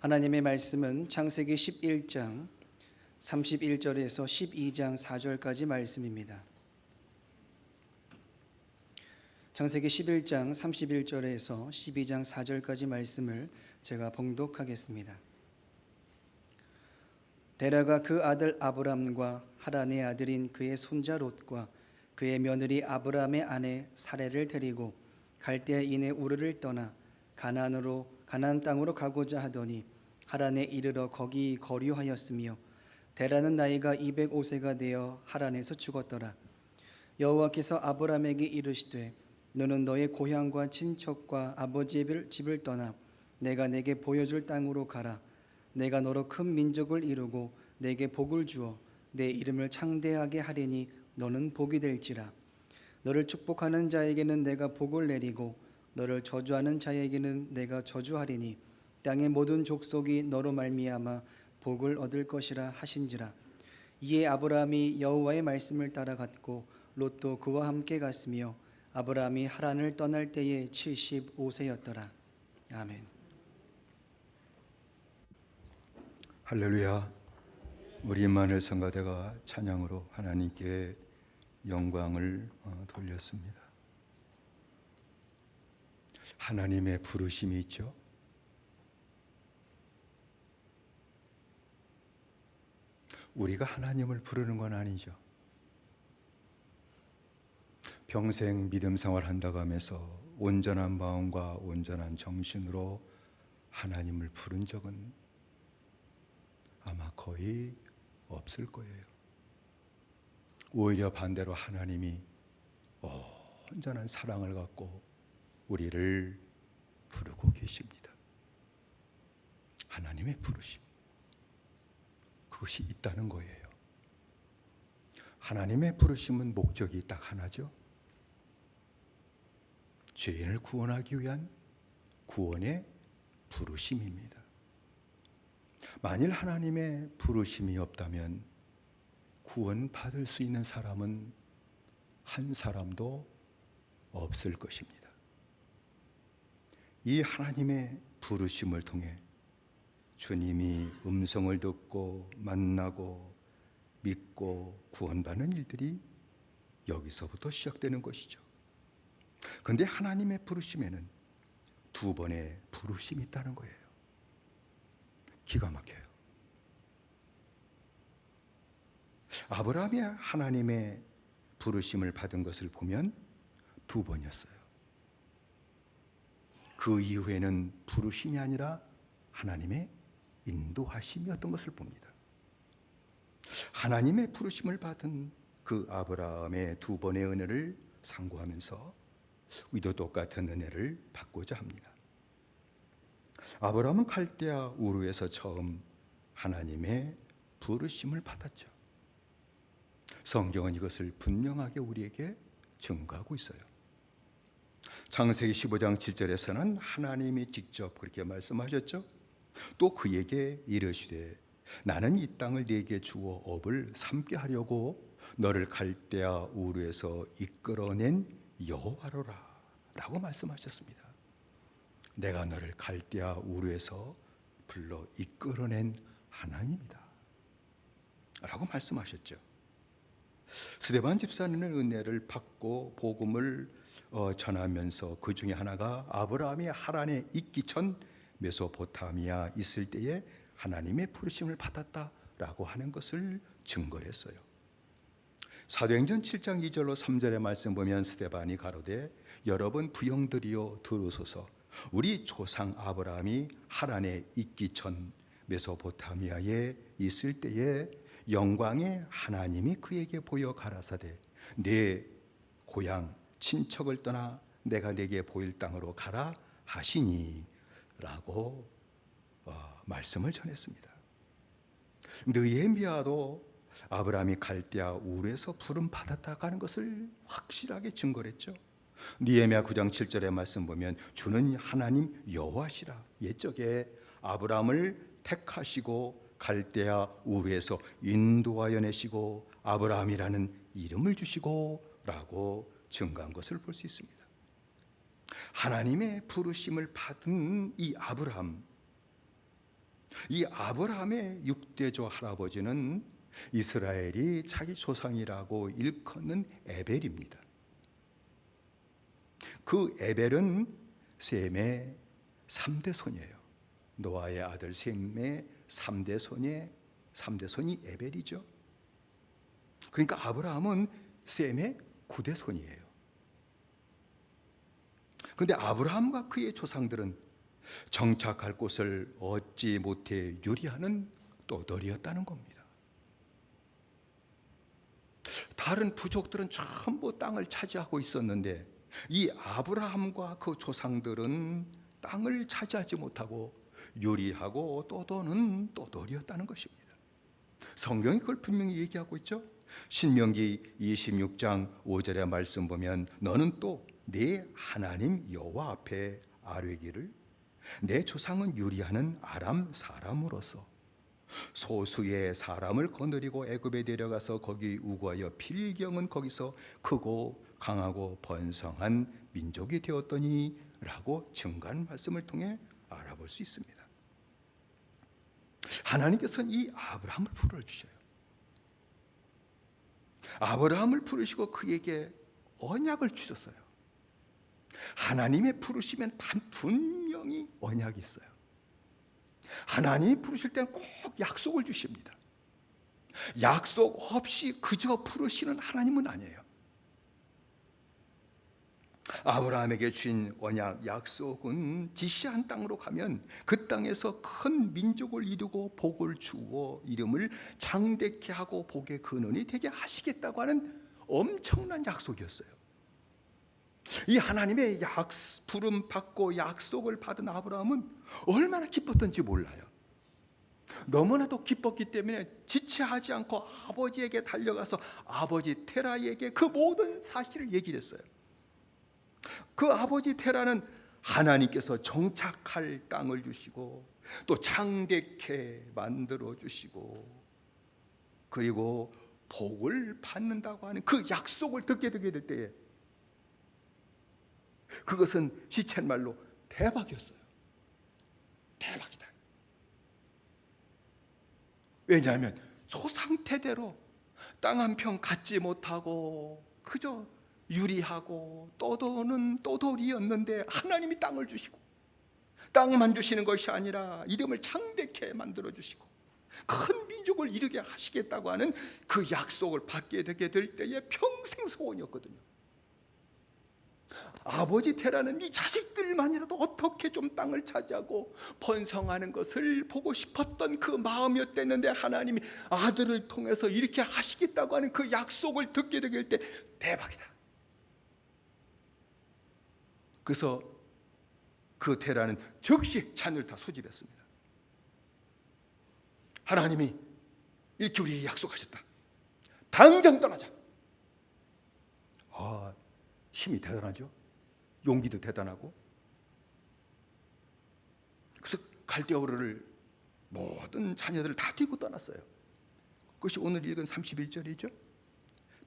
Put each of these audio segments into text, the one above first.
하나님의 말씀은 창세기 11장 31절에서 12장 4절까지 말씀입니다. 창세기 11장 31절에서 12장 4절까지 말씀을 제가 봉독하겠습니다. 데라가 그 아들 아브람과 하란의 아들인 그의 손자 롯과 그의 며느리 아브람의 아내 사레를 데리고 갈대아인의 우르를 떠나 가나안 땅으로 가고자 하더니 하란에 이르러 거기 거류하였으며 데라는 나이가 205세가 되어 하란에서 죽었더라. 여호와께서 아브람에게 이르시되 너는 너의 고향과 친척과 아버지의 집을 떠나 내가 내게 보여줄 땅으로 가라. 내가 너로 큰 민족을 이루고 내게 복을 주어 내 이름을 창대하게 하리니 너는 복이 될지라. 너를 축복하는 자에게는 내가 복을 내리고 너를 저주하는 자에게는 내가 저주하리니 땅의 모든 족속이 너로 말미암아 복을 얻을 것이라 하신지라. 이에 아브라함이 여호와의 말씀을 따라갔고 롯도 그와 함께 갔으며 아브라함이 하란을 떠날 때에 75세였더라. 아멘. 할렐루야. 우리 임마누엘 성가대가 찬양으로 하나님께 영광을 돌렸습니다. 하나님의 부르심이 있죠. 우리가 하나님을 부르는 건 아니죠. 평생 믿음 생활한다고 하면서 온전한 마음과 온전한 정신으로 하나님을 부른 적은 아마 거의 없을 거예요. 오히려 반대로 하나님이 온전한 사랑을 갖고 우리를 부르고 계십니다. 하나님의 부르심, 그것이 있다는 거예요. 하나님의 부르심은 목적이 딱 하나죠. 죄인을 구원하기 위한 구원의 부르심입니다. 만일 하나님의 부르심이 없다면 구원받을 수 있는 사람은 한 사람도 없을 것입니다. 이 하나님의 부르심을 통해 주님이 음성을 듣고 만나고 믿고 구원받는 일들이 여기서부터 시작되는 것이죠. 그런데 하나님의 부르심에는 두 번의 부르심이 있다는 거예요. 기가 막혀요. 아브라함이 하나님의 부르심을 받은 것을 보면 두 번이었어요. 그 이후에는 부르심이 아니라 하나님의 인도하심이었던 것을 봅니다. 하나님의 부르심을 받은 그 아브라함의 두 번의 은혜를 상고하면서 우리도 똑같은 은혜를 받고자 합니다. 아브라함은 갈대아 우르에서 처음 하나님의 부르심을 받았죠. 성경은 이것을 분명하게 우리에게 증거하고 있어요. 창세기 15장 7절에서는 하나님이 직접 그렇게 말씀하셨죠. 또 그에게 이르시되 나는 이 땅을 네게 주어 업을 삼게 하려고 너를 갈대아 우르에서 이끌어낸 여호와로라 라고 말씀하셨습니다. 내가 너를 갈대아 우르에서 불러 이끌어낸 하나님이다 라고 말씀하셨죠. 스데반 집사는 은혜를 받고 복음을 전하면서 그 중에 하나가 아브라함이 하란에 있기 전 메소포타미아 있을 때에 하나님의 부르심을 받았다라고 하는 것을 증거를 했어요. 사도행전 7장 2절로 3절의 말씀 보면 스데반이 가로되 여러분 부형들이여 들으소서. 우리 조상 아브라함이 하란에 있기 전 메소포타미아에 있을 때에 영광의 하나님이 그에게 보여 가라사대 내 고향 친척을 떠나 내가 내게 보일 땅으로 가라 하시니 라고 말씀을 전했습니다. 느헤미야도 아브라함이 갈대아 우르에서 부름 받았다고 하는 것을 확실하게 증거를 했죠. 느헤미야 9장 7절의 말씀 보면 주는 하나님 여호와시라. 옛적에 아브라함을 택하시고 갈대아 우르에서 인도하여 내시고 아브라함이라는 이름을 주시고 라고 증거한 것을 볼 수 있습니다. 하나님의 부르심을 받은 이 아브라함, 이 아브라함의 6대조 할아버지는 이스라엘이 자기 조상이라고 일컫는 에벨입니다. 그 에벨은 셈의 3대 손이에요. 노아의 아들 셈의 3대 손이 에벨이죠. 그러니까 아브라함은 셈의 9대 손이에요. 그런데 아브라함과 그의 조상들은 정착할 곳을 얻지 못해 유리하는 떠돌이였다는 겁니다. 다른 부족들은 전부 땅을 차지하고 있었는데 이 아브라함과 그 조상들은 땅을 차지하지 못하고 유리하고 떠도는 떠돌이였다는 것입니다. 성경이 그걸 분명히 얘기하고 있죠. 신명기 26장 5절의 말씀 보면 너는 또 네 하나님 여호와 앞에 아뢰기를 내 조상은 유리하는 아람 사람으로서 소수의 사람을 거느리고 애굽에 데려가서 거기 우거하여 필경은 거기서 크고 강하고 번성한 민족이 되었더니 라고 증거한 말씀을 통해 알아볼 수 있습니다. 하나님께서는 이 아브라함을 불러주셔요. 아브라함을 부르시고 그에게 언약을 주셨어요. 하나님의 부르시면 분명히 언약이 있어요. 하나님이 부르실 때는 꼭 약속을 주십니다. 약속 없이 그저 부르시는 하나님은 아니에요. 아브라함에게 주신 언약 약속은 지시한 땅으로 가면 그 땅에서 큰 민족을 이루고 복을 주어 이름을 장대케 하고 복의 근원이 되게 하시겠다고 하는 엄청난 약속이었어요. 이 하나님의 부름 받고 약속을 받은 아브라함은 얼마나 기뻤던지 몰라요. 너무나도 기뻤기 때문에 지체하지 않고 아버지에게 달려가서 아버지 테라에게 그 모든 사실을 얘기를 했어요. 그 아버지 테라는 하나님께서 정착할 땅을 주시고 또 장대케 만들어 주시고 그리고 복을 받는다고 하는 그 약속을 듣게 될 때에 그것은 시쳇말로 대박이었어요. 대박이다. 왜냐하면 소상태대로 땅 한 평 갖지 못하고 그저 유리하고 떠도는 떠돌이였는데 하나님이 땅을 주시고 땅만 주시는 것이 아니라 이름을 창대케 만들어 주시고 큰 민족을 이루게 하시겠다고 하는 그 약속을 받게 되게 될 때의 평생 소원이었거든요. 아버지 테라는 이 자식들만이라도 어떻게 좀 땅을 차지하고 번성하는 것을 보고 싶었던 그 마음이었는데 하나님이 아들을 통해서 이렇게 하시겠다고 하는 그 약속을 듣게 되게 될 때 대박이다. 그래서 그 테라는 즉시 자녀를 다 소집했습니다. 하나님이 이렇게 우리에게 약속하셨다. 당장 떠나자. 힘이 대단하죠. 용기도 대단하고. 그래서 갈대아 우르를 모든 자녀들을 다 데리고 떠났어요. 그것이 오늘 읽은 31절이죠.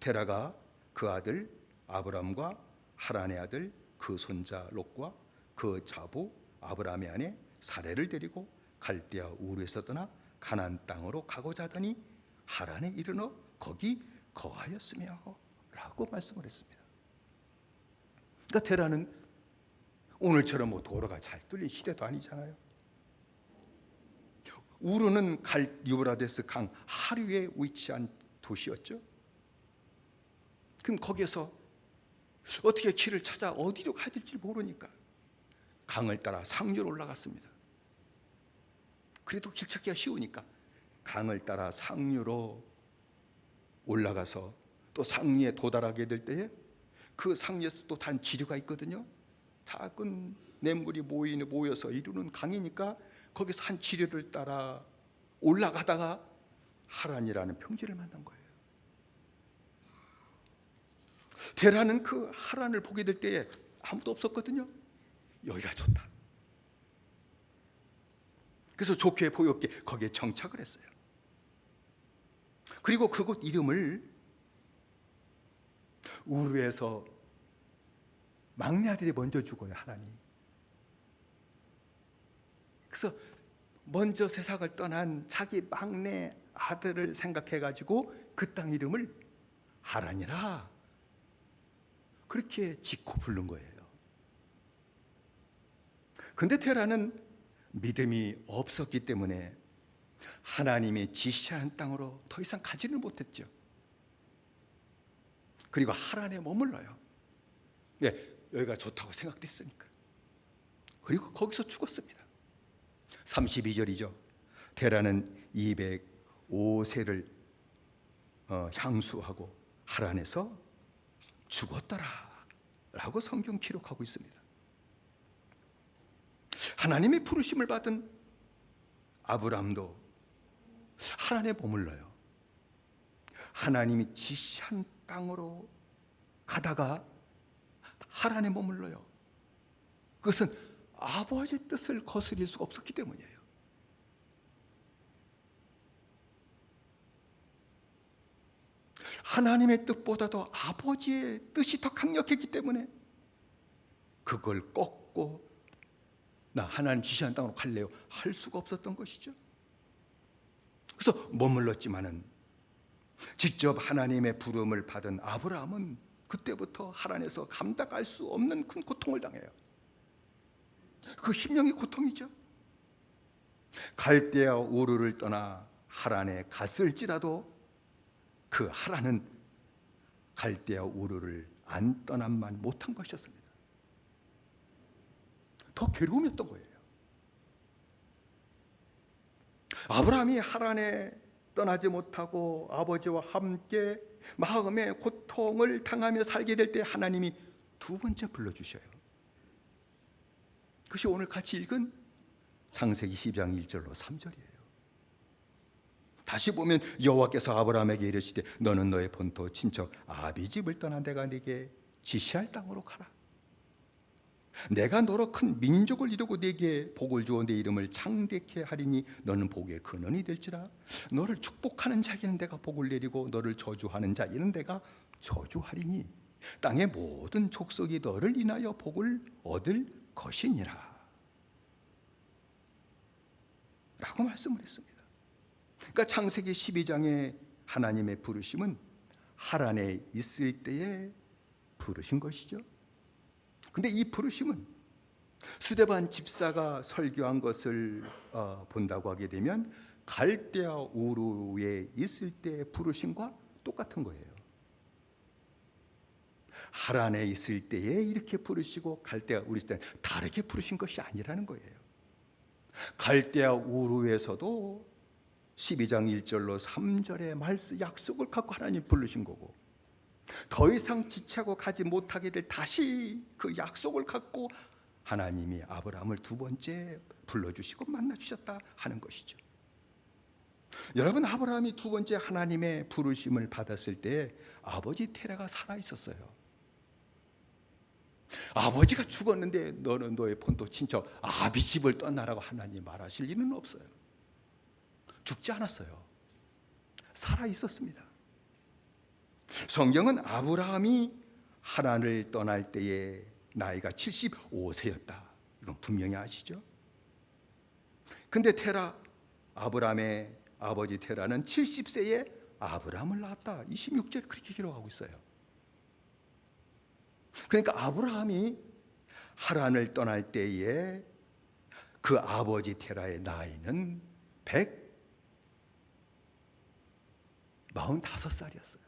테라가 그 아들 아브람과 하란의 아들 그 손자 롯과 그 자부 아브람의 아내 사레를 데리고 갈대아 우르에서 떠나 가나안 땅으로 가고자 하더니 하란에 이르러 거기 거하였으며 라고 말씀을 했습니다. 그러니까 테라는 오늘처럼 뭐 도로가 잘 뚫린 시대도 아니잖아요. 우르는 유브라데스 강 하류에 위치한 도시였죠. 그럼 거기에서 어떻게 길을 찾아 어디로 가야 될지 모르니까 강을 따라 상류로 올라갔습니다. 그래도 길 찾기가 쉬우니까 강을 따라 상류로 올라가서 또 상류에 도달하게 될 때에 그 상류에서 또 단 지류가 있거든요. 작은 냇물이 모여서 이루는 강이니까 거기서 한 지류를 따라 올라가다가 하란이라는 평지를 만난 거예요. 테라는 그 하란을 보게 될 때에 아무도 없었거든요. 여기가 좋다. 그래서 좋게 보였게 거기에 정착을 했어요. 그리고 그곳 이름을 우르에서 막내 아들이 먼저 죽어요. 하란이. 그래서 먼저 세상을 떠난 자기 막내 아들을 생각해가지고 그 땅 이름을 하란이라 그렇게 짓고 부른 거예요. 근데 테라는 믿음이 없었기 때문에 하나님이 지시한 땅으로 더 이상 가지는 못했죠. 그리고 하란에 머물러요. 예, 여기가 좋다고 생각됐으니까. 그리고 거기서 죽었습니다. 32절이죠. 테라는 205세를 향수하고 하란에서 죽었더라 라고 성경 기록하고 있습니다. 하나님의 부르심을 받은 아브라함도 하란에 머물러요. 하나님이 지시한 땅으로 가다가 하란에 머물러요. 그것은 아버지의 뜻을 거스릴 수가 없었기 때문이에요. 하나님의 뜻보다도 아버지의 뜻이 더 강력했기 때문에 그걸 꺾고 나 하나님 지시한 땅으로 갈래요 할 수가 없었던 것이죠. 그래서 머물렀지만은 직접 하나님의 부름을 받은 아브라함은 그때부터 하란에서 감당할 수 없는 큰 고통을 당해요. 그 심령의 고통이죠. 갈대아 우르를 떠나 하란에 갔을지라도 그 하란은 갈대아 우르를 안 떠남만 못한 것이었습니다. 더 괴로움이었던 거예요. 아브라함이 하란에 떠나지 못하고 아버지와 함께 마음의 고통을 당하며 살게 될 때 하나님이 두 번째 불러주셔요. 그것이 오늘 같이 읽은 창세기 12장 1절로 3절이에요. 다시 보면 여호와께서 아브라함에게 이르시되 너는 너의 본토 친척 아비 집을 떠나 내가 네게 지시할 땅으로 가라. 내가 너로 큰 민족을 이루고 네게 복을 주어 네 이름을 창대케 하리니 너는 복의 근원이 될지라. 너를 축복하는 자에게는 내가 복을 내리고 너를 저주하는 자에게는 내가 저주하리니 땅의 모든 족속이 너를 인하여 복을 얻을 것이니라 라고 말씀을 했습니다. 그러니까 창세기 12장의 하나님의 부르심은 하란에 있을 때에 부르신 것이죠. 근데 이 부르심은 스데반 집사가 설교한 것을 본다고 하게 되면 갈대아 우르에 있을 때의 부르심과 똑같은 거예요. 하란에 있을 때에 이렇게 부르시고 갈대아 우르에 있을 때는 다르게 부르신 것이 아니라는 거예요. 갈대아 우르에서도 12장 1절로 3절의 말씀 약속을 갖고 하나님 부르신 거고 더 이상 지체하고 가지 못하게 될 다시 그 약속을 갖고 하나님이 아브라함을 두 번째 불러주시고 만나주셨다 하는 것이죠. 여러분, 아브라함이 두 번째 하나님의 부르심을 받았을 때 아버지 테라가 살아있었어요. 아버지가 죽었는데 너는 너의 본토 친척 아비 집을 떠나라고 하나님 말하실 리는 없어요. 죽지 않았어요. 살아있었습니다. 성경은 아브라함이 하란을 떠날 때의 나이가 75세였다. 이건 분명히 아시죠? 근데 테라, 아브라함의 아버지 테라는 70세에 아브라함을 낳았다. 26절 그렇게 기록하고 있어요. 그러니까 아브라함이 하란을 떠날 때에 그 아버지 테라의 나이는 145살이었어요.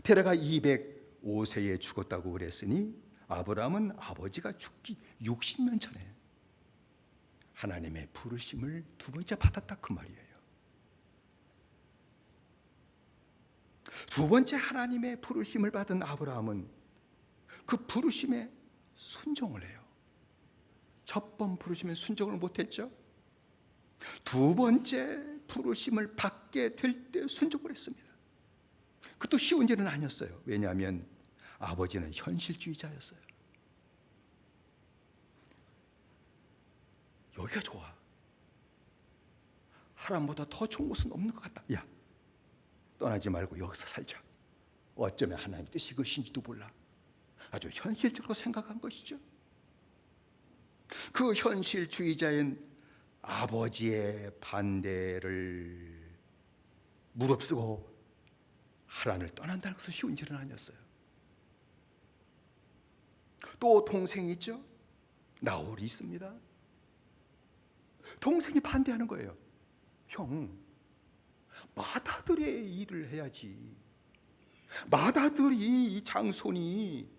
테라가 205세에 죽었다고 그랬으니 아브라함은 아버지가 죽기 60년 전에 하나님의 부르심을 두 번째 받았다 그 말이에요. 두 번째 하나님의 부르심을 받은 아브라함은 그 부르심에 순종을 해요. 첫 번 부르심에 순종을 못했죠. 두 번째 부르심을 받게 될 때 순종을 했습니다. 그것도 쉬운 일은 아니었어요. 왜냐하면 아버지는 현실주의자였어요. 여기가 좋아. 하란보다 더 좋은 곳은 없는 것 같다. 야, 떠나지 말고 여기서 살자. 어쩌면 하나님 뜻이 그것인지도 몰라. 아주 현실적으로 생각한 것이죠. 그 현실주의자인 아버지의 반대를 무릅쓰고 하란을 떠난다는 것은 쉬운 일은 아니었어요. 또 동생이 있죠. 나홀이 있습니다. 동생이 반대하는 거예요. 형, 맏아들의 일을 해야지. 맏아들이 이 장손이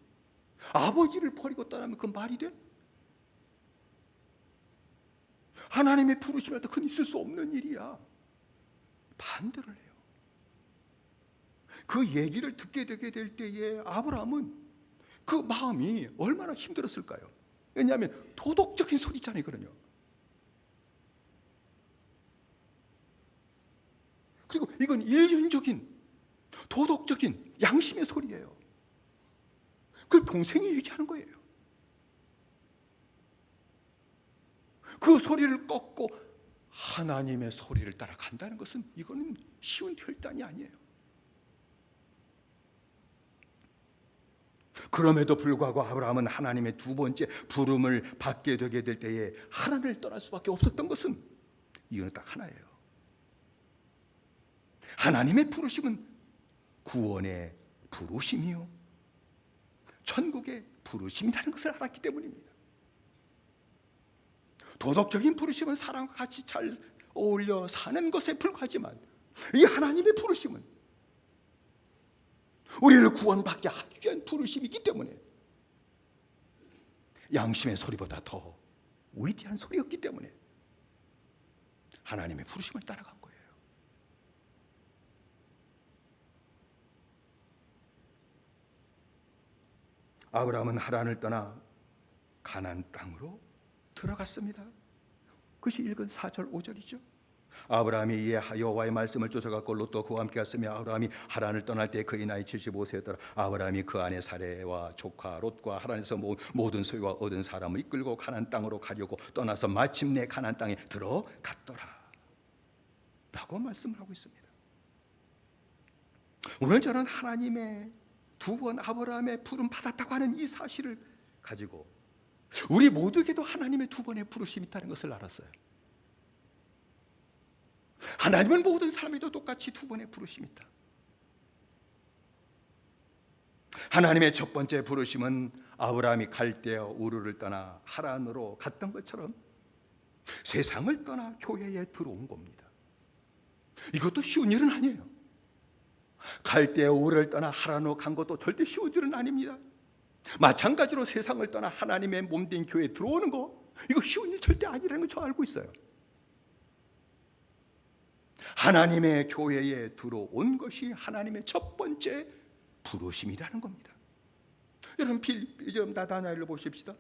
아버지를 버리고 떠나면 그 말이 돼? 하나님의 부르심에 그건 있을 수 없는 일이야. 반대를 해요. 그 얘기를 듣게 되게 될 때에 아브라함은 그 마음이 얼마나 힘들었을까요? 왜냐하면 도덕적인 소리잖아요. 그러요. 그리고 이건 인륜적인 도덕적인 양심의 소리예요. 그걸 동생이 얘기하는 거예요. 그 소리를 꺾고 하나님의 소리를 따라간다는 것은 이거는 쉬운 결단이 아니에요. 그럼에도 불구하고 아브라함은 하나님의 두 번째 부름을 받게 되게 될 때에 하나님을 떠날 수밖에 없었던 것은 이유는 딱 하나예요. 하나님의 부르심은 구원의 부르심이요 천국의 부르심이라는 것을 알았기 때문입니다. 도덕적인 부르심은 사람과 같이 잘 어울려 사는 것에 불과하지만 이 하나님의 부르심은 우리를 구원받게 하기 위한 부르심이기 때문에 양심의 소리보다 더 위대한 소리였기 때문에 하나님의 부르심을 따라간 거예요. 아브라함은 하란을 떠나 가나안 땅으로 들어갔습니다. 그것이 읽은 4절 5절이죠. 아브라함이 이에 여호와의 말씀을 쫓아갔고 롯도 그와 함께 갔으며 아브라함이 하란을 떠날 때 그의 나이 75세였더라. 아브라함이 그 아내 사레와 조카 롯과 하란에서 모든 소유와 얻은 사람을 이끌고 가나안 땅으로 가려고 떠나서 마침내 가나안 땅에 들어갔더라 라고 말씀을 하고 있습니다. 오늘 저는 하나님의 두 번 아브라함의 부름 받았다고 하는 이 사실을 가지고 우리 모두에게도 하나님의 두 번의 부르심이 있다는 것을 알았어요. 하나님은 모든 사람에도 똑같이 두 번의 부르심이 있다. 하나님의 첫 번째 부르심은 아브라함이 갈대아 우르를 떠나 하란으로 갔던 것처럼 세상을 떠나 교회에 들어온 겁니다. 이것도 쉬운 일은 아니에요. 갈대아 우르를 떠나 하란으로 간 것도 절대 쉬운 일은 아닙니다. 마찬가지로 세상을 떠나 하나님의 몸된 교회에 들어오는 거, 이거 쉬운 일 절대 아니라는 걸 저 알고 있어요. 하나님의 교회에 들어온 것이 하나님의 첫 번째 부르심이라는 겁니다. 여러분 여러분 나다나엘로 보십시다.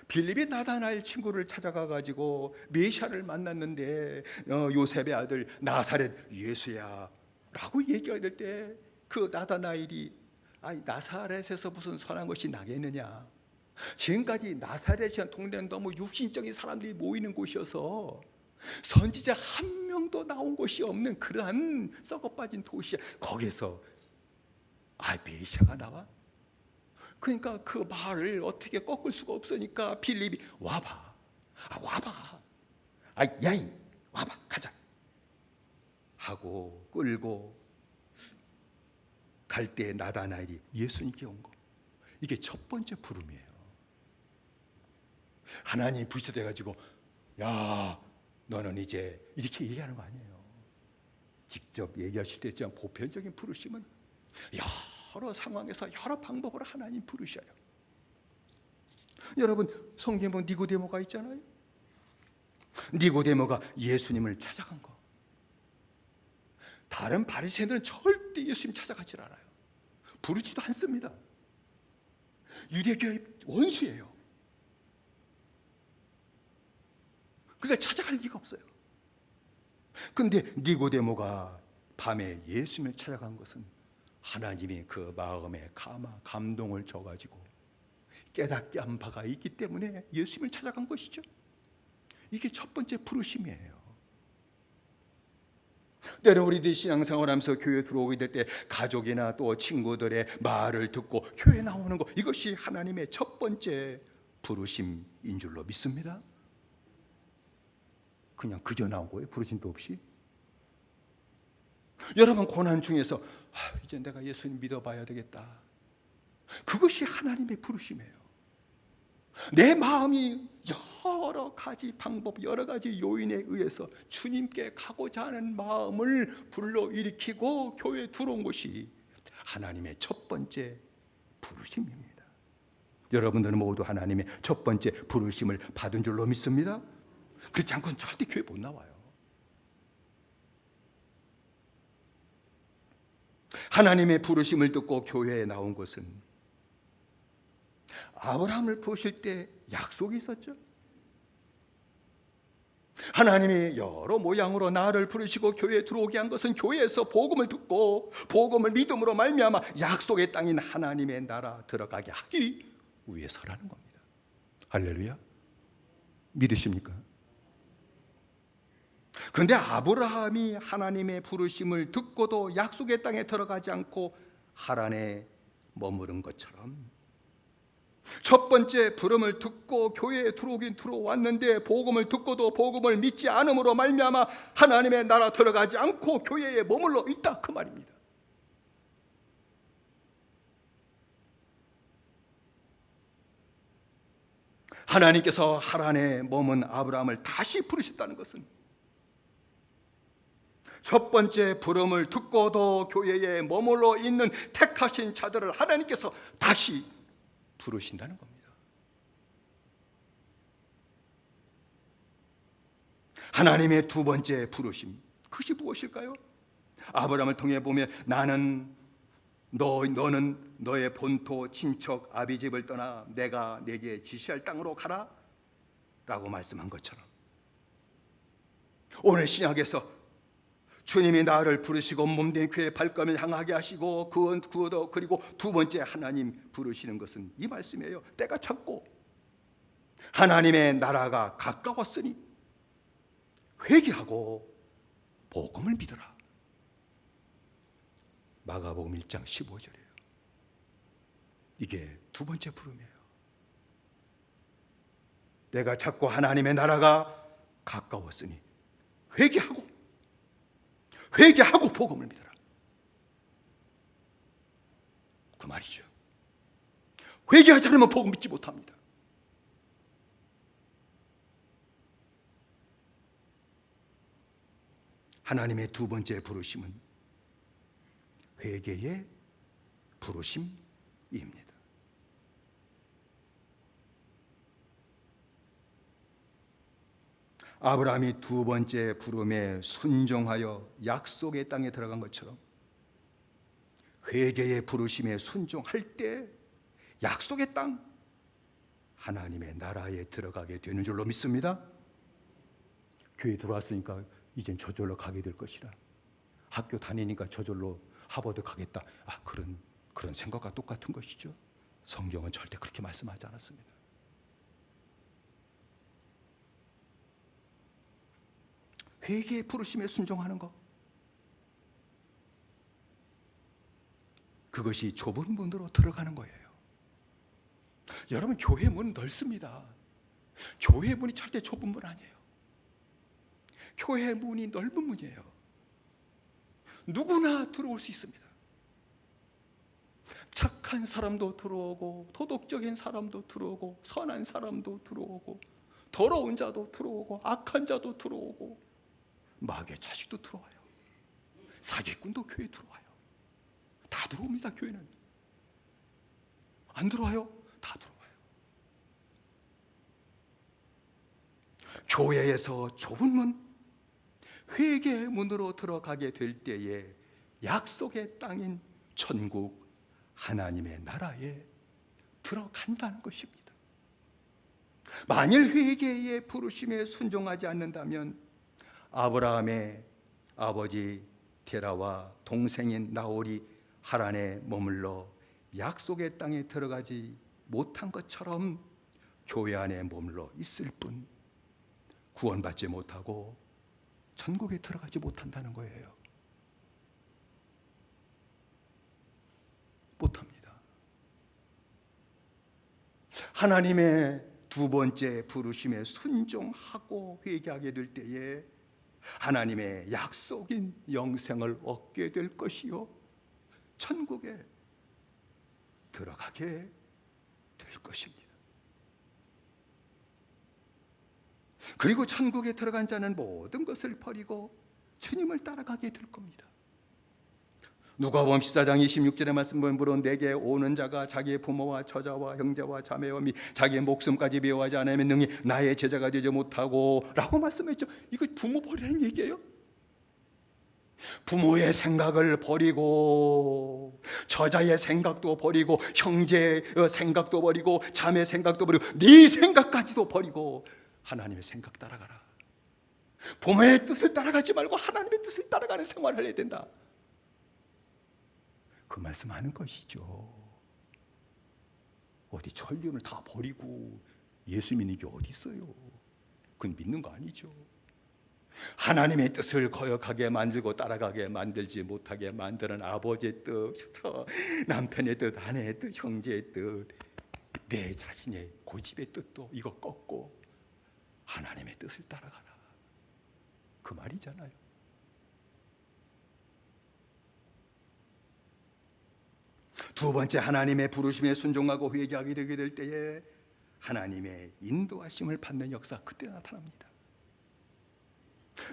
빌립이 나다나엘 친구를 찾아가 가지고 메시아를 만났는데 요셉의 아들 나사렛 예수야 라고 얘기할 때 그 나다나엘이 아니 나사렛에서 무슨 선한 것이 나겠느냐, 지금까지 나사렛이란 동네는 너무 육신적인 사람들이 모이는 곳이어서 선지자 한 명도 나온 곳이 없는 그러한 썩어빠진 도시야. 거기서 메시아가 나와? 그러니까 그 말을 어떻게 꺾을 수가 없으니까 빌립이 와봐, 와봐, 야이 와봐 가자 하고 끌고 갈 때 나다나엘이 예수님께 온 거, 이게 첫 번째 부름이에요. 하나님이 부시돼 가지고 야 너는 이제 이렇게 얘기하는 거 아니에요. 직접 얘기하실 때 있지만 보편적인 부르심은 여러 상황에서 여러 방법으로 하나님 부르셔요. 여러분 성경에 보면 니고데모가 있잖아요. 니고데모가 예수님을 찾아간 거. 다른 바리새인들은 절대 예수님 찾아가질 않아요. 부르지도 않습니다. 유대교의 원수예요. 그러니까 찾아갈 리가 없어요. 그런데 니고데모가 밤에 예수님을 찾아간 것은 하나님이 그 마음에 감동을 줘가지고 깨닫게 한 바가 있기 때문에 예수님을 찾아간 것이죠. 이게 첫 번째 부르심이에요. 때로 우리들이 신앙생활하면서 교회에 들어오게 될 때 가족이나 또 친구들의 말을 듣고 교회에 나오는 것, 이것이 하나님의 첫 번째 부르심인 줄로 믿습니다. 그냥 그저 나온 거예요. 부르심도 없이. 여러분 고난 중에서 이제 내가 예수님 믿어봐야 되겠다. 그것이 하나님의 부르심이에요. 내 마음이 여러 가지 방법, 여러 가지 요인에 의해서 주님께 가고자 하는 마음을 불러일으키고 교회에 들어온 것이 하나님의 첫 번째 부르심입니다. 여러분들은 모두 하나님의 첫 번째 부르심을 받은 줄로 믿습니다. 그렇지 않고는 절대 교회 못 나와요. 하나님의 부르심을 듣고 교회에 나온 것은 아브라함을 부르실 때 약속이 있었죠. 하나님이 여러 모양으로 나를 부르시고 교회에 들어오게 한 것은 교회에서 복음을 듣고 복음을 믿음으로 말미암아 약속의 땅인 하나님의 나라 들어가게 하기 위해서라는 겁니다. 할렐루야. 믿으십니까? 그런데 아브라함이 하나님의 부르심을 듣고도 약속의 땅에 들어가지 않고 하란에 머무른 것처럼 첫 번째 부름을 듣고 교회에 들어오긴 들어왔는데 복음을 듣고도 복음을 믿지 않음으로 말미암아 하나님의 나라 들어가지 않고 교회에 머물러 있다, 그 말입니다. 하나님께서 하란에 머문 아브라함을 다시 부르셨다는 것은 첫 번째 부름을 듣고도 교회에 머물러 있는 택하신 자들을 하나님께서 다시 부르신다는 겁니다. 하나님의 두 번째 부르심, 그것이 무엇일까요? 아브라함을 통해 보면 너는 너의 본토 친척 아비 집을 떠나 내가 네게 지시할 땅으로 가라 라고 말씀한 것처럼 오늘 신약에서 주님이 나를 부르시고 몸된 교회 발걸음을 향하게 하시고 그리고 두 번째 하나님 부르시는 것은 이 말씀이에요. 때가 찼고 하나님의 나라가 가까웠으니 회개하고 복음을 믿으라. 마가복음 1장 15절이에요. 이게 두 번째 부름이에요. 때가 찼고 하나님의 나라가 가까웠으니 회개하고 복음을 믿어라. 그 말이죠. 회개하지 않으면 복음 믿지 못합니다. 하나님의 두 번째 부르심은 회개의 부르심입니다. 아브라함이 두 번째 부름에 순종하여 약속의 땅에 들어간 것처럼 회개의 부르심에 순종할 때 약속의 땅, 하나님의 나라에 들어가게 되는 줄로 믿습니다. 교회 들어왔으니까 이젠 저절로 가게 될 것이라, 학교 다니니까 저절로 하버드 가겠다, 그런 생각과 똑같은 것이죠. 성경은 절대 그렇게 말씀하지 않았습니다. 회개의 부르심에 순종하는 것, 그것이 좁은 문으로 들어가는 거예요. 여러분, 교회 문은 넓습니다. 교회 문이 절대 좁은 문 아니에요. 교회 문이 넓은 문이에요. 누구나 들어올 수 있습니다. 착한 사람도 들어오고 도덕적인 사람도 들어오고 선한 사람도 들어오고 더러운 자도 들어오고 악한 자도 들어오고 마귀의 자식도 들어와요. 사기꾼도 교회에 들어와요. 다 들어옵니다. 교회는 안 들어와요? 다 들어와요. 교회에서 좁은 문, 회개의 문으로 들어가게 될 때에 약속의 땅인 천국 하나님의 나라에 들어간다는 것입니다. 만일 회개의 부르심에 순종하지 않는다면 아브라함의 아버지 데라와 동생인 나홀이 하란에 머물러 약속의 땅에 들어가지 못한 것처럼 교회 안에 머물러 있을 뿐 구원받지 못하고 천국에 들어가지 못한다는 거예요. 못합니다. 하나님의 두 번째 부르심에 순종하고 회개하게 될 때에 하나님의 약속인 영생을 얻게 될 것이요, 천국에 들어가게 될 것입니다. 그리고 천국에 들어간 자는 모든 것을 버리고 주님을 따라가게 될 겁니다. 누가복음 14장 26절의 말씀 보면 물론 내게 오는 자가 자기의 부모와 처자와 형제와 자매와 및 자기의 목숨까지 미워하지 않으면 능히 나의 제자가 되지 못하고 라고 말씀했죠. 이거 부모 버리라는 얘기예요. 부모의 생각을 버리고 처자의 생각도 버리고 형제의 생각도 버리고 자매의 생각도 버리고 네 생각까지도 버리고 하나님의 생각 따라가라. 부모의 뜻을 따라가지 말고 하나님의 뜻을 따라가는 생활을 해야 된다. 그 말씀하는 것이죠. 어디 천륜을 다 버리고 예수 믿는 게 어디 있어요? 그건 믿는 거 아니죠. 하나님의 뜻을 거역하게 만들고 따라가게 만들지 못하게 만드는 아버지의 뜻, 남편의 뜻, 아내의 뜻, 형제의 뜻, 내 자신의 고집의 뜻도 이거 꺾고 하나님의 뜻을 따라가라. 그 말이잖아요. 두 번째, 하나님의 부르심에 순종하고 회개하게 되게 될 때에 하나님의 인도하심을 받는 역사, 그때 나타납니다.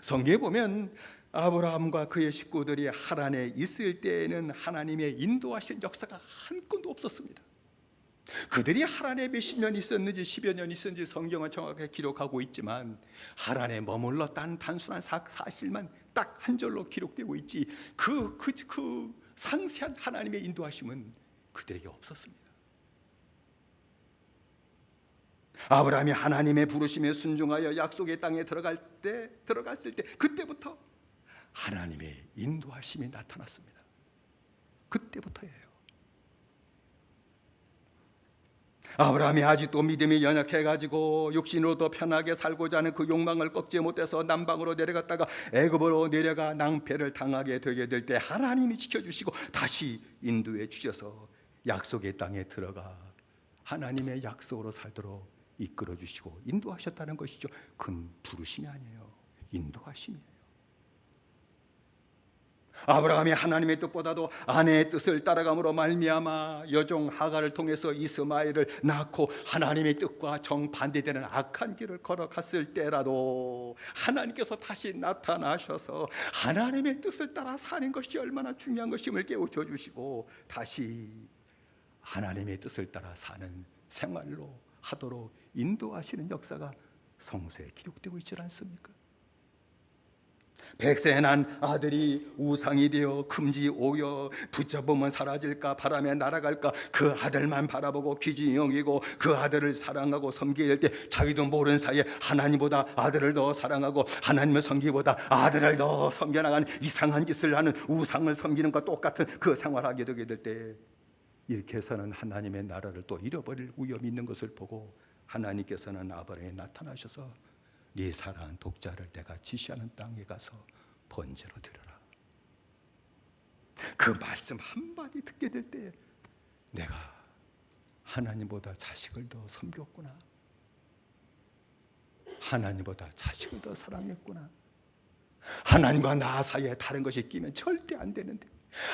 성경에 보면 아브라함과 그의 식구들이 하란에 있을 때에는 하나님의 인도하신 역사가 한 건도 없었습니다. 그들이 하란에 몇십 년 있었는지 10여 년 있었는지 성경은 정확하게 기록하고 있지만 하란에 머물렀다는 단순한 사실만 딱 한 절로 기록되고 있지 그 상세한 하나님의 인도하심은 그들에게 없었습니다. 아브라함이 하나님의 부르심에 순종하여 약속의 땅에 들어갔을 때 그때부터 하나님의 인도하심이 나타났습니다. 그때부터예요. 아브라함이 아직도 믿음이 연약해가지고 육신으로 더 편하게 살고자 하는 그 욕망을 꺾지 못해서 남방으로 내려갔다가 애굽으로 내려가 낭패를 당하게 되게 될 때 하나님이 지켜주시고 다시 인도해 주셔서 약속의 땅에 들어가 하나님의 약속으로 살도록 이끌어 주시고 인도하셨다는 것이죠. 그건 부르심이 아니에요. 인도하심이에요. 아브라함이 하나님의 뜻보다도 아내의 뜻을 따라감으로 말미암아 여종 하갈을 통해서 이스마엘을 낳고 하나님의 뜻과 정반대되는 악한 길을 걸어갔을 때라도 하나님께서 다시 나타나셔서 하나님의 뜻을 따라 사는 것이 얼마나 중요한 것임을 깨우쳐 주시고 다시 하나님의 뜻을 따라 사는 생활로 하도록 인도하시는 역사가 성서에 기록되고 있지 않습니까? 백세 난 아들이 우상이 되어 금지 오여 붙잡으면 사라질까 바람에 날아갈까 그 아들만 바라보고 귀중히 여기고 그 아들을 사랑하고 섬기게 될 때 자기도 모르는 사이에 하나님보다 아들을 더 사랑하고 하나님을 섬기기보다 아들을 더 섬겨나가는 이상한 짓을 하는 우상을 섬기는 것과 똑같은 그 생활하게 되게 될 때 이렇게 해서는 하나님의 나라를 또 잃어버릴 위험이 있는 것을 보고 하나님께서는 아브라함에 나타나셔서 네 사랑하는 독자를 내가 지시하는 땅에 가서 번제로 드려라. 그 말씀 한마디 듣게 될 때 내가 하나님보다 자식을 더 섬겼구나. 하나님보다 자식을 더 사랑했구나. 하나님과 나 사이에 다른 것이 끼면 절대 안 되는데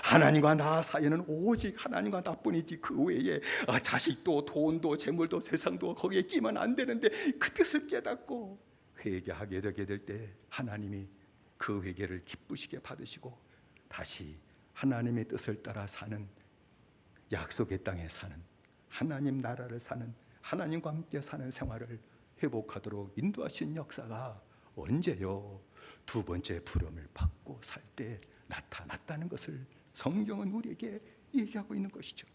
하나님과 나 사이에는 오직 하나님과 나뿐이지 그 외에 자식도 돈도 재물도 세상도 거기에 끼면 안 되는데 그 뜻을 깨닫고 회개하게 되게 될 때 하나님이 그 회개를 기쁘시게 받으시고 다시 하나님의 뜻을 따라 사는 약속의 땅에 사는 하나님 나라를 사는 하나님과 함께 사는 생활을 회복하도록 인도하신 역사가 언제요? 두 번째 부름을 받고 살 때 나타났다는 것을 성경은 우리에게 얘기하고 있는 것이죠.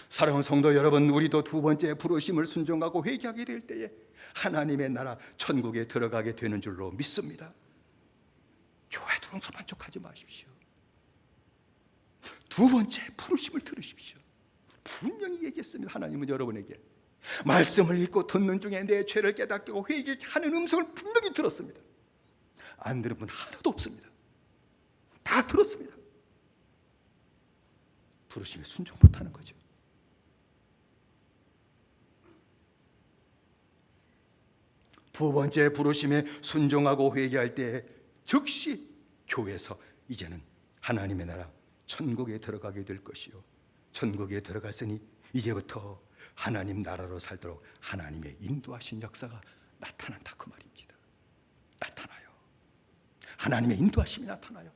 사랑하는 성도 여러분, 우리도 두 번째 부르심을 순종하고 회개하게 될 때에 하나님의 나라 천국에 들어가게 되는 줄로 믿습니다. 교회 들어서 만족하지 마십시오. 두 번째 부르심을 들으십시오. 분명히 얘기했습니다. 하나님은 여러분에게 말씀을 읽고 듣는 중에 내 죄를 깨닫고 회개하는 음성을 분명히 들었습니다. 안 들은 분 하나도 없습니다. 다 들었습니다. 부르심에 순종 못하는 거죠. 두 번째 부르심에 순종하고 회개할 때 즉시 교회에서 이제는 하나님의 나라 천국에 들어가게 될 것이요, 천국에 들어갔으니 이제부터 하나님 나라로 살도록 하나님의 인도하신 역사가 나타난다, 그 말입니다. 나타나요. 하나님의 인도하심이 나타나요.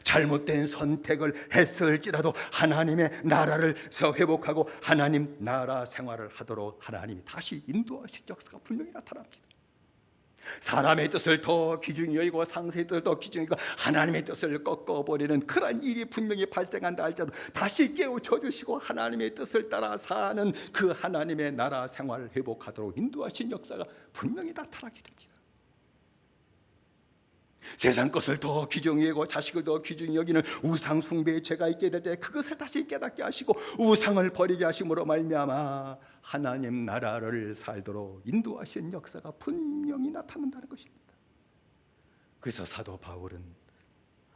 잘못된 선택을 했을지라도 하나님의 나라를 회복하고 하나님 나라 생활을 하도록 하나님이 다시 인도하신 역사가 분명히 나타납니다. 사람의 뜻을 더 귀중히 여기고 상세의 뜻을 더 귀중히 여기고 하나님의 뜻을 꺾어버리는 그런 일이 분명히 발생한다 할지라도 다시 깨우쳐 주시고 하나님의 뜻을 따라 사는 그 하나님의 나라 생활을 회복하도록 인도하신 역사가 분명히 나타나게 됩니다. 세상 것을 더 귀중히 여기고 자식을 더 귀중히 여기는 우상 숭배의 죄가 있게 될 때 그것을 다시 깨닫게 하시고 우상을 버리게 하심으로 말미암아 하나님 나라를 살도록 인도하신 역사가 분명히 나타난다는 것입니다. 그래서 사도 바울은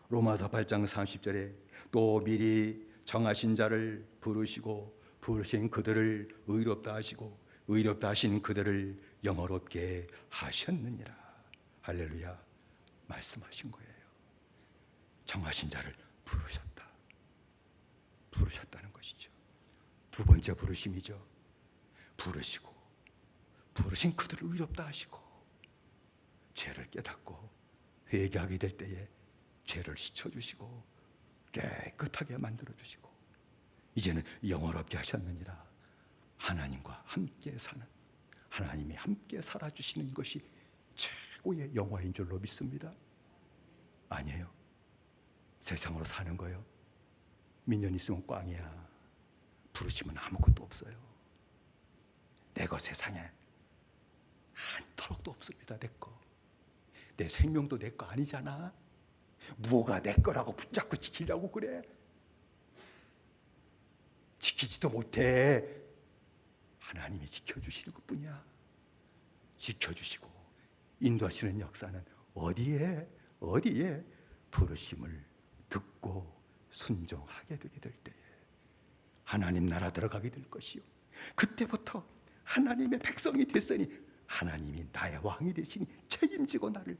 로마서 8장 30절에 또 미리 정하신 자를 부르시고 부르신 그들을 의롭다 하시고 의롭다 하신 그들을 영어롭게 하셨느니라. 할렐루야. 말씀하신 거예요. 정하신 자를 부르셨다는 것이죠. 두 번째 부르심이죠. 부르시고 부르신 그들을 의롭다 하시고 죄를 깨닫고 회개하게 될 때에 죄를 씻어주시고 깨끗하게 만들어주시고 이제는 영원롭게 하셨느니라. 하나님과 함께 사는, 하나님이 함께 살아주시는 것이 최고의 영화인 줄로 믿습니다. 아니에요. 세상으로 사는 거요, 민년 있으면 꽝이야. 부르시면 아무것도 없어요. 내 거 세상에 한 터럭도 없습니다. 내 거, 내 생명도 내 거 아니잖아. 뭐가 내 거라고 붙잡고 지키려고 그래? 지키지도 못해. 하나님이 지켜주시는 것뿐이야. 지켜주시고 인도하시는 역사는 어디에 부르심을 듣고 순종하게 되게 될 때에 하나님 나라 들어가게 될 것이요, 그때부터 하나님의 백성이 됐으니 하나님이 나의 왕이 되시니 책임지고 나를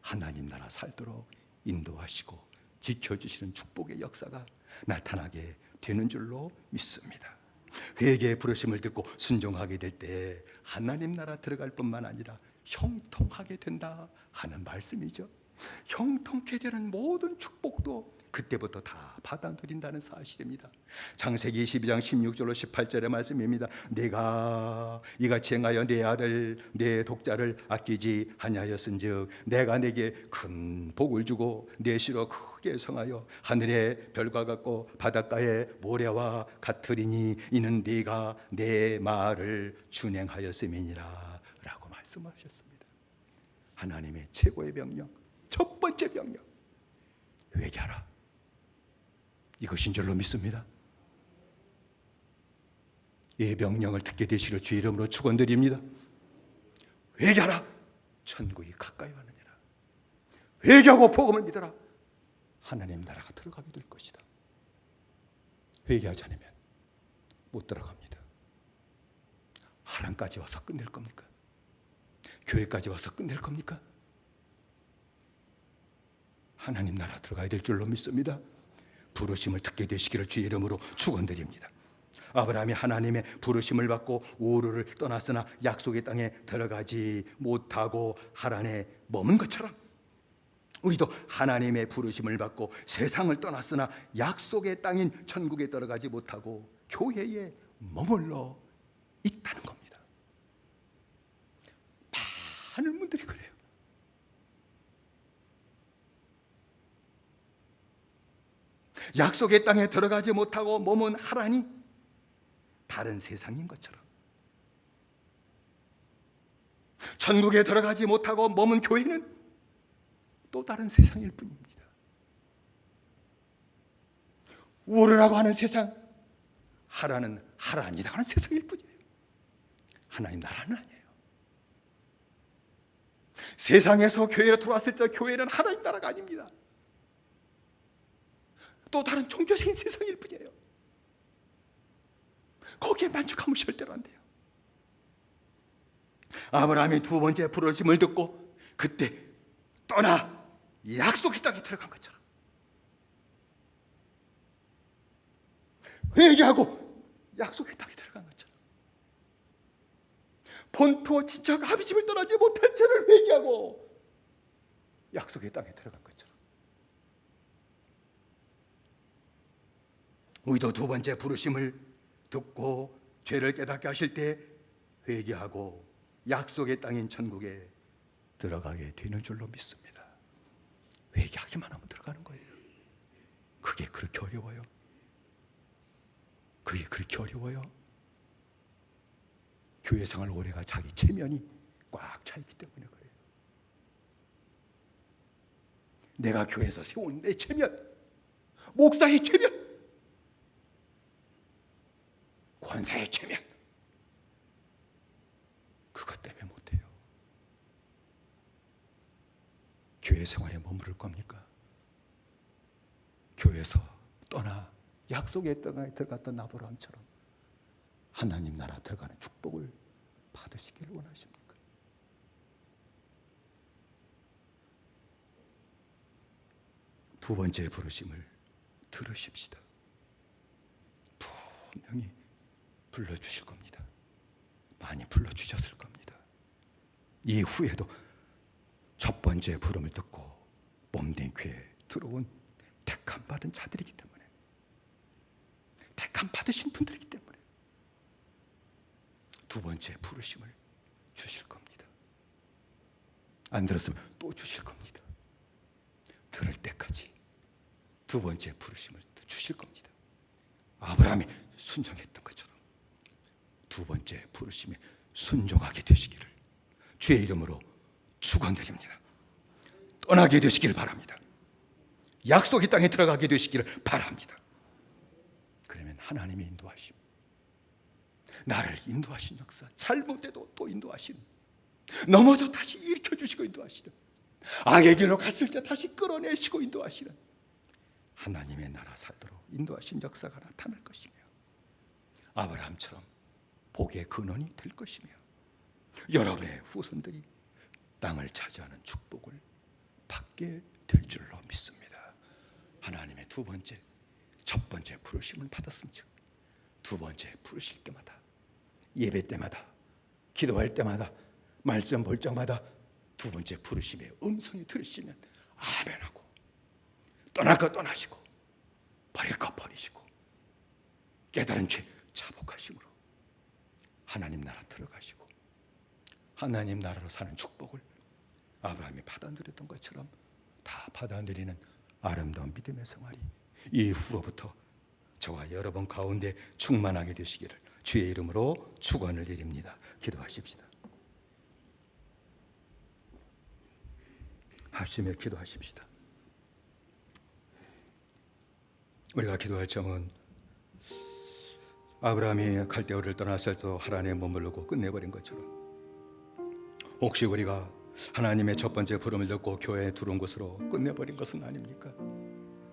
하나님 나라 살도록 인도하시고 지켜주시는 축복의 역사가 나타나게 되는 줄로 믿습니다. 회개의 부르심을 듣고 순종하게 될 때 하나님 나라 들어갈 뿐만 아니라 형통하게 된다 하는 말씀이죠. 형통케 되는 모든 축복도 그때부터 다 받아들인다는 사실입니다. 창세기 22장 16절로 18절의 말씀입니다. 내가 이같이 행하여 내 아들 내 독자를 아끼지 아니하였은즉 내가 내게 큰 복을 주고 내 시로 크게 성하여 하늘의 별과 같고 바닷가의 모래와 같으리니 이는 네가 내 말을 준행하였음이니라 라고 말씀하셨습니다. 하나님의 최고의 명령, 첫 번째 명령, 회개하라. 이것인 줄로 믿습니다. 이 명령을 듣게 되시려 주의 이름으로 축원드립니다. 회개하라. 천국이 가까이 왔느니라. 회개하고 복음을 믿어라. 하나님 나라가 들어가게 될 것이다. 회개하지 않으면 못 들어갑니다. 하나님까지 와서 끝낼 겁니까? 교회까지 와서 끝낼 겁니까? 하나님 나라 들어가야 될 줄로 믿습니다. 부르심을 듣게 되시기를 주의 이름으로 축원드립니다. 아브라함이 하나님의 부르심을 받고 우르를 떠났으나 약속의 땅에 들어가지 못하고 하란에 머문 것처럼 우리도 하나님의 부르심을 받고 세상을 떠났으나 약속의 땅인 천국에 들어가지 못하고 교회에 머물러 있다는 겁니다. 많은 분들이 그래요. 약속의 땅에 들어가지 못하고 머문 하란이 다른 세상인 것처럼, 천국에 들어가지 못하고 머문 교회는 또 다른 세상일 뿐입니다. 우르라고 하는 세상, 하란은 하란이라고 하는 세상일 뿐이에요. 하나님 나라는 아니에요. 세상에서 교회로 들어왔을 때 교회는 하나님 나라가 아닙니다. 또 다른 종교적인 세상일 뿐이에요. 거기에 만족하면 절대로 안 돼요. 아브라함이 두 번째 부르심을 듣고 그때 떠나 약속의 땅에 들어간 것처럼 회개하고 약속의 땅에 들어간 것처럼 본토 친척 아비집을 떠나지 못한 채를 회개하고 약속의 땅에 들어간 것처럼 우리도 두 번째 부르심을 듣고 죄를 깨닫게 하실 때 회개하고 약속의 땅인 천국에 들어가게 되는 줄로 믿습니다. 회개하기만 하면 들어가는 거예요. 그게 그렇게 어려워요? 그게 그렇게 어려워요? 교회 생활 오래가 자기 체면이 꽉 차 있기 때문에 그래요. 내가 교회에서 세운 내 체면, 목사의 체면, 권사의 체면, 그것 때문에 못해요. 교회 생활에 머무를 겁니까? 교회에서 떠나 약속의 땅에 들어갔던 아브라함처럼 하나님 나라 들어가는 축복을 받으시기를 원하십니까? 두 번째 부르심을 들으십시다. 분명히 불러주실 겁니다. 많이 불러주셨을 겁니다. 이후에도 첫 번째 부름을 듣고 몸된 교회에 들어온 택함 받은 자들이기 때문에, 택함 받으신 분들이기 때문에 두 번째 부르심을 주실 겁니다. 안 들었으면 또 주실 겁니다. 들을 때까지 두 번째 부르심을 주실 겁니다. 아브라함이 순종했던 것처럼 두 번째 부르심에 순종하게 되시기를 주의 이름으로 축원드립니다. 떠나게 되시기를 바랍니다. 약속의 땅에 들어가게 되시기를 바랍니다. 그러면 하나님의 인도하심, 나를 인도하신 역사, 잘못돼도 또 인도하시는, 넘어져 다시 일으켜주시고 인도하시는, 악의 길로 갔을 때 다시 끌어내시고 인도하시는 하나님의 나라 살도록 인도하신 역사가 나타날 것이며, 아브라함처럼 복의 근원이 될 것이며, 여러분의 후손들이 땅을 차지하는 축복을 받게 될 줄로 믿습니다. 하나님의 두 번째, 첫 번째 부르심을 받았은즉 두 번째 부르실 때마다, 예배 때마다, 기도할 때마다, 말씀 볼 때마다 두 번째 부르심의 음성이 들으시면 아멘하고, 떠날 것 떠나시고, 버릴 것 버리시고, 깨달은 죄 자복하심으로 하나님 나라 들어가시고 하나님 나라로 사는 축복을 아브라함이 받아 누렸던 것처럼 다 받아 누리는 아름다운 믿음의 생활이 이후로부터 저와 여러분 가운데 충만하게 되시기를 주의 이름으로 축원을 드립니다. 기도하십시다. 합심해 기도하십시다. 우리가 기도할 점은 아브라함이 갈대아우를 떠났을 때 하란에 머무르고 끝내버린 것처럼, 혹시 우리가 하나님의 첫 번째 부름을 듣고 교회에 들어온 것으로 끝내버린 것은 아닙니까?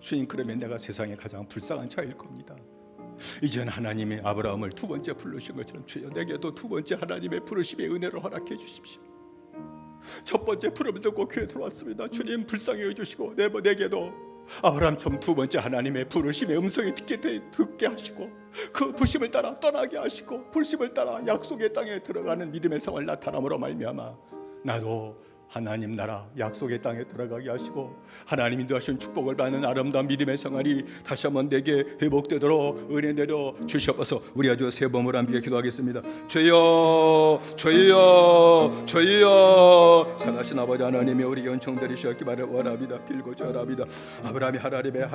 주님, 그러면 내가 세상에 가장 불쌍한 자일 겁니다. 이제는 하나님이 아브라함을 두 번째 부르신 것처럼 주여 내게도 두 번째 하나님의 부르심의 은혜를 허락해 주십시오. 첫 번째 부름을 듣고 교회에 들어왔습니다. 주님, 불쌍히 해주시고 내게도 아브라함처럼 두 번째 하나님의 부르심의 음성이 듣게 하시고, 그 부심을 따라 떠나게 하시고, 부심을 따라 약속의 땅에 들어가는 믿음의 생활 나타남으로 말미암아 나도 하나님 나라 약속의 땅에 들어가게 하시고 하나님 인도하신 축복을 받는 아름다운 믿음의 생활이 다시 한번 내게 회복되도록 은혜 내려 주시옵소서. 우리 아주 세 번을 함께 기도하겠습니다. 주여, 주여, 주여. 선하신 아버지 하나님의 우리 연청들이시었기 바를 원합니다. 빌고자 원합니다. 아브라함이 하나님의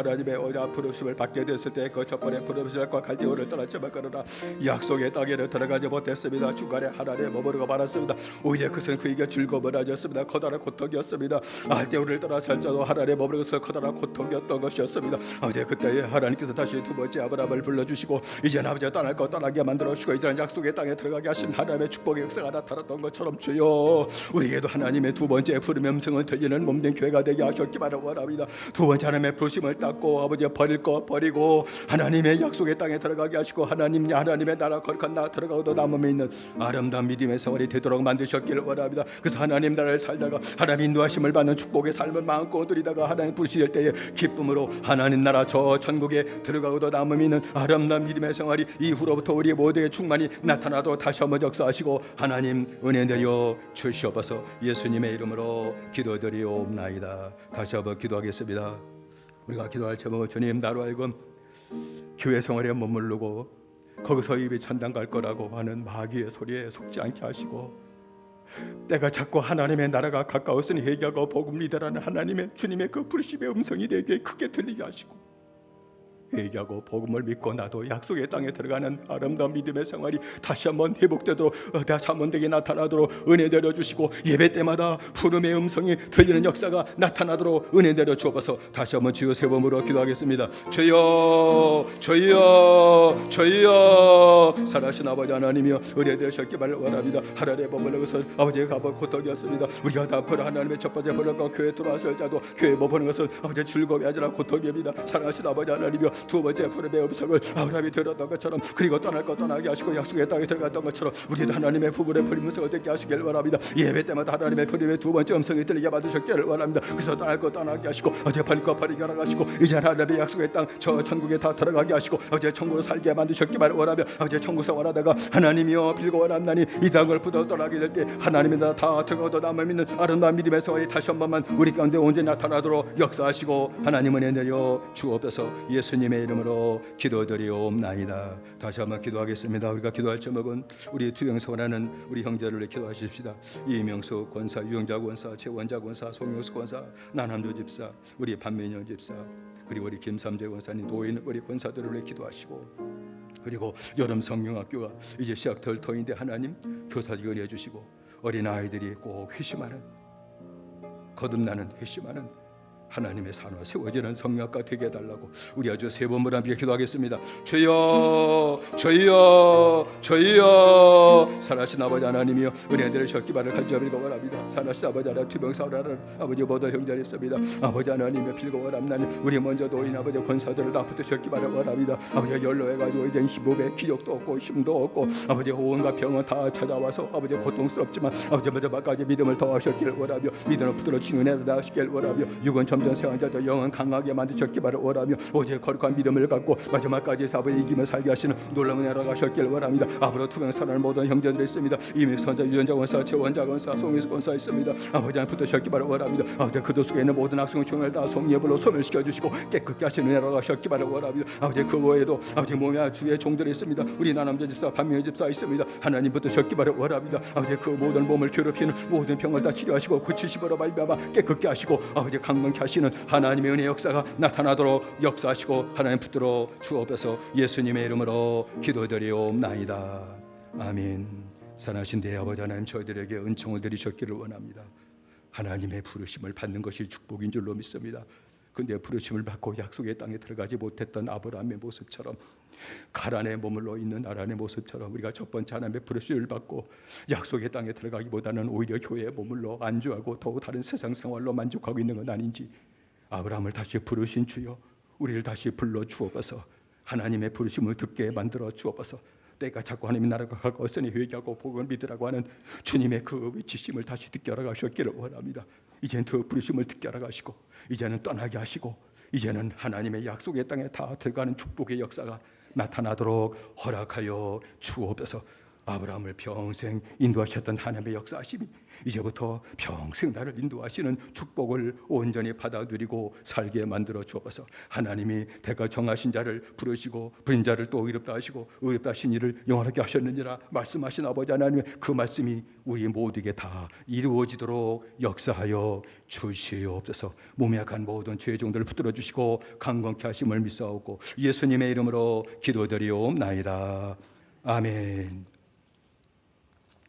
부르심을 받게 됐을 때 그 첫 번째 부르심과 갈대아우를 떠났지만 그러나 약속의 땅에 들어가지 못했습니다. 중간에 하란에 머무르고 말았습니다. 오히려 그것은 그에게 즐거움을 하셨습니다. 커다란 고통이었습니다. 아때 우리를 떠나 살자도 하나님의 머무는 것은 커다란 고통이었던 것이었습니다. 아버지 그때에 하나님께서 다시 두 번째 아브라함을 불러주시고 이제는 아버지가 떠날 거 떠나게 만들어주시고 이제는 약속의 땅에 들어가게 하신 하나님의 축복의 역사가 나타났던 것처럼 주여 우리에게도 하나님의 두 번째 부름의 음성을 들리는 몸된 교회가 되게 하셨기를 원합니다. 두 번째 하나님의 부르심을 닦고 아버지 버릴 거 버리고 하나님의 약속의 땅에 들어가게 하시고 하나님의 나라 거룩한 나라 들어가고도 남음에 있는 아름다운 믿음의 생활이 되도록 만드셨기를 원합니다. 그래서 하나님 나라를 살다가 하나님 인도하심을 받는 축복의 삶을 마음껏 누리다가 하나님 부르실 때에 기쁨으로 하나님 나라 저 천국에 들어가고도 남음이 있는 아름다운 믿음의 생활이 이후로부터 우리 모두의 충만이 나타나도록 다시 한번 역사하시고 하나님 은혜 내려 주시옵소서. 예수님의 이름으로 기도드리옵나이다. 다시 한번 기도하겠습니다. 우리가 기도할 제목은 주님 나로 하여금 교회 생활에 머무르고 거기서 입이 천당 갈 거라고 하는 마귀의 소리에 속지 않게 하시고 때가 자꾸 하나님의 나라가 가까웠으니 회개하고 복음 믿으라는 하나님의 주님의 그 부르심의 음성이 내게 크게 들리게 하시고 회개하고 복음을 믿고 나도 약속의 땅에 들어가는 아름다운 믿음의 생활이 다시 한번 회복되도록 다시 한번 되게 나타나도록 은혜 내려주시고 예배 때마다 부름의 음성이 들리는 역사가 나타나도록 은혜 내려 주옵소서. 다시 한번 주여 세 번으로 기도하겠습니다. 주여 주여 주여 살아신 아버지 하나님이여 은혜 되셨기를 원합니다. 하나님의 머물러 것은 아버지의 가본 고통이었습니다. 우리가 다 벌 하나님의 첫 번째 벌과 교회 들어왔을 자도 교회 머무는 것은 아버지의 즐거움이 아니라 고통입니다. 사랑하신 아버지 하나님이여 두 번째 부름의 음성을 아브라함이 들었던 것처럼 그리고 떠날 것 떠나게 하시고 약속의 땅에 들어갔던 것처럼 우리도 하나님의 부분의 부름 음성을 듣게 하시길 원합니다. 예배 때마다 하나님의 부름의 두 번째 음성이 들리게 만드셨기를 원합니다. 그래서 떠날 것 떠나게 하시고 어제 버릴까 버리게 하시고 이제 하나님의 약속의 땅 저 천국에 다 들어가게 하시고 어제 천국으로 살게 만드셨기를 원하며 어제 천국 생활하다가 하나님이여 빌고 원함나니 이 땅을 부터 떠나게 될 때 하나님의 나라 다 들어가도 남아 있는 아름다운 믿음의 생활이 다시 한 번만 우리 가운데 온전히 나타나도록 역사하시고 하나님 은혜 내려 주옵소서. 예수님의 이름으로 기도드리옵나이다. 다시 한번 기도하겠습니다. 우리가 기도할 제목은 우리 투병생활하는 우리 형제를 위해 기도하십시다. 이명수 권사, 유영자 권사, 최원자 권사, 송영수 권사, 나남조 집사, 우리 반면영 집사, 그리고 우리 김삼재 권사님, 노인 우리 권사들을 위해 기도하시고 그리고 여름 성경학교가 이제 시작될 터인데 하나님 교사들이 은혜해 주시고 어린아이들이 꼭 회심하는 거듭나는 회심하는 하나님의 산화 세워지는 성령학과 되게 해달라고 우리 아주 세 번을 함께 기도하겠습니다. 주여 주여 주여 살아신 아버지 하나님이여 은혜 내리셨기만을 간절히 원합니다. 살아신 아버지 하나님 투병사라는 아버지 모든 형제를 있습니다. 아버지 하나님의 빌고 원합나니 우리 먼저 노인 아버지 권사들을 다 붙으셨기만을 원합니다. 아버지 연로해가지고 이제 몸에 기력도 없고 힘도 없고 아버지 온갖 병은 다 찾아와서 아버지 고통스럽지만 아버지 마지막까지 믿음을 더하셨기를 원하며 믿음을 붙들어주는 은혜를 다하시기를 원하며 육은 점점 세환자도 영은 강하게 만드셨기를 원하며 오직 거룩한 믿음을 갖고 마지막까지 아버지 이기며 살게 하시는 놀라운 은혜를 가셨기를 원합니다. 앞으로 투병사는 모든 형제들이 있습니다. 이미 선자 유전자 권사 최원자 권사 송희수 권사 있습니다. 아버지 안 붙으셨기를 원합니다. 아버지 그들 속에 있는 모든 악성 총을 다 성령으로 소멸시켜 주시고 깨끗게 하시는 은혜를 가셨기를 원합니다. 아버지 그 외에도 아버지 몸의 주의 종들이 있습니다. 우리 나남자 집사 반면 집사 있습니다. 하나님 붙으셨기를 원합니다. 아버지 그 모든 몸을 괴롭히는 모든 병을 다 치료하시고 고치시므로 말미암아 깨끗게 하시고 아버지 강건케 하시는 하나님의 은혜 역사가 나타나도록 역사하시고 하나님 붙들어 주옵소서. 예수님의 이름으로 기도드리옵나이다. 아멘. 사랑하신 내 아버지 하나님 저희들에게 은총을 드리셨기를 원합니다. 하나님의 부르심을 받는 것이 축복인 줄로 믿습니다. 근데 부르심을 받고 약속의 땅에 들어가지 못했던 아브라함의 모습처럼 가란에 머물러 있는 나란의 모습처럼 우리가 첫 번째 하나님의 부르심을 받고 약속의 땅에 들어가기보다는 오히려 교회에 머물러 안주하고 더욱 다른 세상 생활로 만족하고 있는 건 아닌지 아브라함을 다시 부르신 주여 우리를 다시 불러 주옵소서. 하나님의 부르심을 듣게 만들어 주옵소서. 때가 자꾸 하나님의 나라가 가까웠으니 회개하고 복음을 믿으라고 하는 주님의 그 위치심을 다시 듣게 하라 가셨기를 원합니다. 이제는 그 부르심을 듣게 하라 가시고 이제는 떠나게 하시고 이제는 하나님의 약속의 땅에 다 들어가는 축복의 역사가 나타나도록 허락하여 주옵소서. 아브라함을 평생 인도하셨던 하나님의 역사하심이 이제부터 평생 나를 인도하시는 축복을 온전히 받아 누리고 살게 만들어 주옵소서. 하나님이 대가 정하신 자를 부르시고 부린 자를 또 의롭다 하시고 의롭다 하신 이를 영원하게 하셨느니라 말씀하신 아버지 하나님의 그 말씀이 우리 모두에게 다 이루어지도록 역사하여 주시옵소서. 몸에 약한 모든 죄의 종들을 붙들어 주시고 강건케 하심을 믿사오고 예수님의 이름으로 기도드리옵나이다. 아멘.